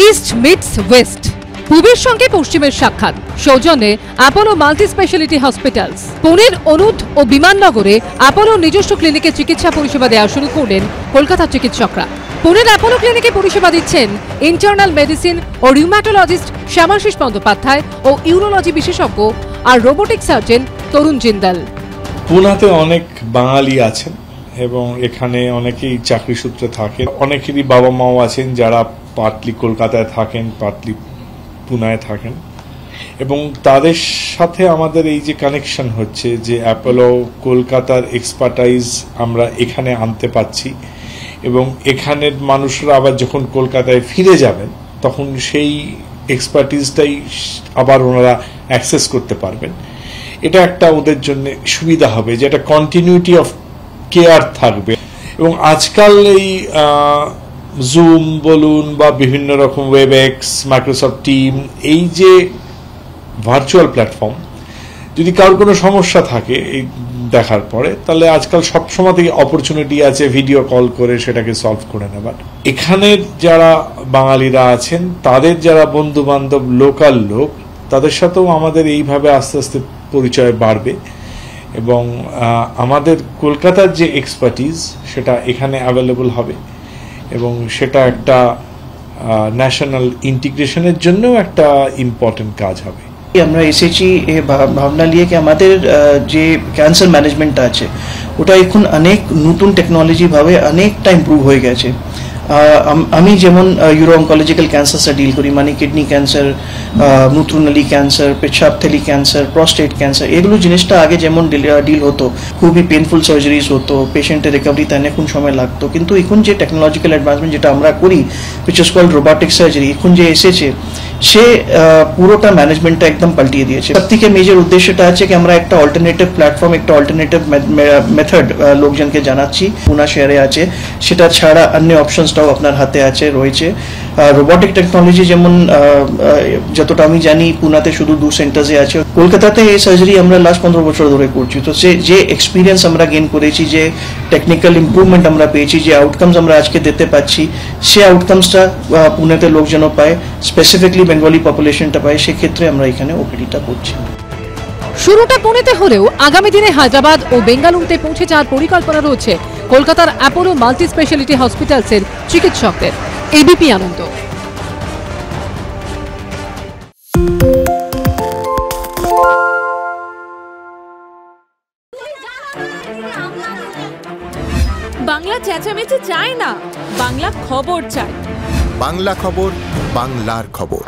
East meets West, পূবের সঙ্গে পশ্চিমের সাক্ষাৎ, সৌজন্যে অ্যাপোলো মাল্টি স্পেশালিটি হসপিটালস। পুনের অনুদ ও বিমাননগরে অ্যাপোলোর নিজস্ব ক্লিনিকে চিকিৎসা পরিষেবা দেওয়া শুরু করলেন কলকাতার চিকিৎসকরা। পুনের অ্যাপোলো ক্লিনিকে পরিষেবা দিচ্ছেন ইন্টারনাল মেডিসিন ও রিউম্যাটোলজিস্ট শ্যামাশিস বন্দ্যোপাধ্যায় ও ইউরোলজি বিশেষজ্ঞ আর রোবোটিক সার্জন তরুণ জিন্দাল। পুনাতে অনেক বাঙালি আছেন এবং এখানে অনেকেই চাকরি সূত্রে থাকেন। অনেকেরই বাবা মাও আছেন যারা পার্টলি কলকাতায় থাকেন, পার্টলি পুনায় থাকেন, এবং তাদের সাথে আমাদের এই যে কানেকশন হচ্ছে যে অ্যাপোলো কলকাতার এক্সপার্টাইজ আমরা এখানে আনতে পারছি, এবং এখানের মানুষরা আবার যখন কলকাতায় ফিরে যাবেন তখন সেই এক্সপার্টিসটাই আবার ওনারা অ্যাক্সেস করতে পারবেন। এটা একটা ওদের জন্য সুবিধা হবে, যে একটা কন্টিনিউটি অফ কেয়ার থাকবে। এবং আজকাল এই জুম বলুন বা বিভিন্ন রকম ওয়েবএক্স, মাইক্রোসফট টিম, এই যে ভার্চুয়াল প্ল্যাটফর্ম, যদি কারোর কোনো সমস্যা থাকে এই দেখার পরে, তাহলে আজকাল সবসময় থেকে অপরচুনিটি আছে ভিডিও কল করে সেটাকে সলভ করে নেবার। এখানের যারা বাঙালিরা আছেন, তাদের যারা বন্ধু বান্ধব লোকাল লোক, তাদের সাথেও আমাদের এইভাবে আস্তে আস্তে পরিচয় বাড়বে, এবং আমাদের কলকাতার যে এক্সপার্টিজ সেটা এখানে অ্যাভেলেবল হবে, এবং সেটা একটা ন্যাশনাল ইন্টিগ্রেশনের জন্যও একটা ইম্পর্টেন্ট কাজ হবে। আমরা এসেছি এই ভাবনা নিয়ে কি আমাদের যে ক্যান্সার ম্যানেজমেন্ট আছে ওটা এখন অনেক নতুন টেকনোলজি ভাবে অনেকটা ইমপ্রুভ হয়ে গেছে। আমি যেমন ইউরো অঙ্কোলজিক্যাল ক্যান্সারটা ডিল করি, মানে কিডনি ক্যান্সার, মূত্রনালী ক্যান্সার, পেশাবথলি ক্যান্সার, প্রস্টেট ক্যান্সার, এগুলো জিনিসটা আগে যেমন ডিল হতো, খুবই পেনফুল সার্জারিজ হতো, পেশেন্টের রিকভারিতে অনেকক্ষণ সময় লাগতো। কিন্তু এখন যে টেকনোলজিক্যাল অ্যাডভান্সমেন্ট যেটা আমরা করি, which is called robotic surgery, এখন যে এসেছে সে পুরোটা ম্যানেজমেন্টটা একদম পাল্টিয়ে দিয়েছে। সব থেকে মেজর উদ্দেশ্যটা আছে কি আমরা একটা অল্টারনেটিভ প্ল্যাটফর্ম, একটা অল্টারনেটিভ মেথড লোকজনকে জানাচ্ছি। পুনা শহরে আছে, সেটা ছাড়া অন্য অপশনসটাও আপনার হাতে আছে রয়েছে। রোবোটিক টেকনোলজি যেমন যতটা আমি জানি পুনাতে শুধু 2 সেন্টার্সে আছে। কলকাতাতে এই সার্জারি আমরা লাস্ট 15 বছর ধরে করছি। তো সে যে এক্সপিরিয়েন্স আমরা গেইন করেছি, যে টেকনিক্যাল ইম্প্রুভমেন্ট আমরা পেয়েছি, যে আউটকামস আমরা আজকে দিতে পারছি, সে আউটকামসটা পুনেতে লোকজন পায়, স্পেসিফিকলি বেঙ্গলি পপুলেশনটা পায়। সেক্ষেত্রে আমরা এখানে ওপিডিটা করছি। শুরুটা পুনেতে হলেও আগামী দিনে হায়দ্রাবাদ ও বেঙ্গালুরুতে পৌঁছে যাওয়ার পরিকল্পনা রয়েছে কলকাতার অ্যাপোলো মাল্টি স্পেশালিটি হসপিটালসের চিকিৎসকদের। এবিপি আনন্দ। বাংলা চেঁচামেচি চায় না, বাংলা খবর চায়। বাংলা খবর, বাংলার খবর।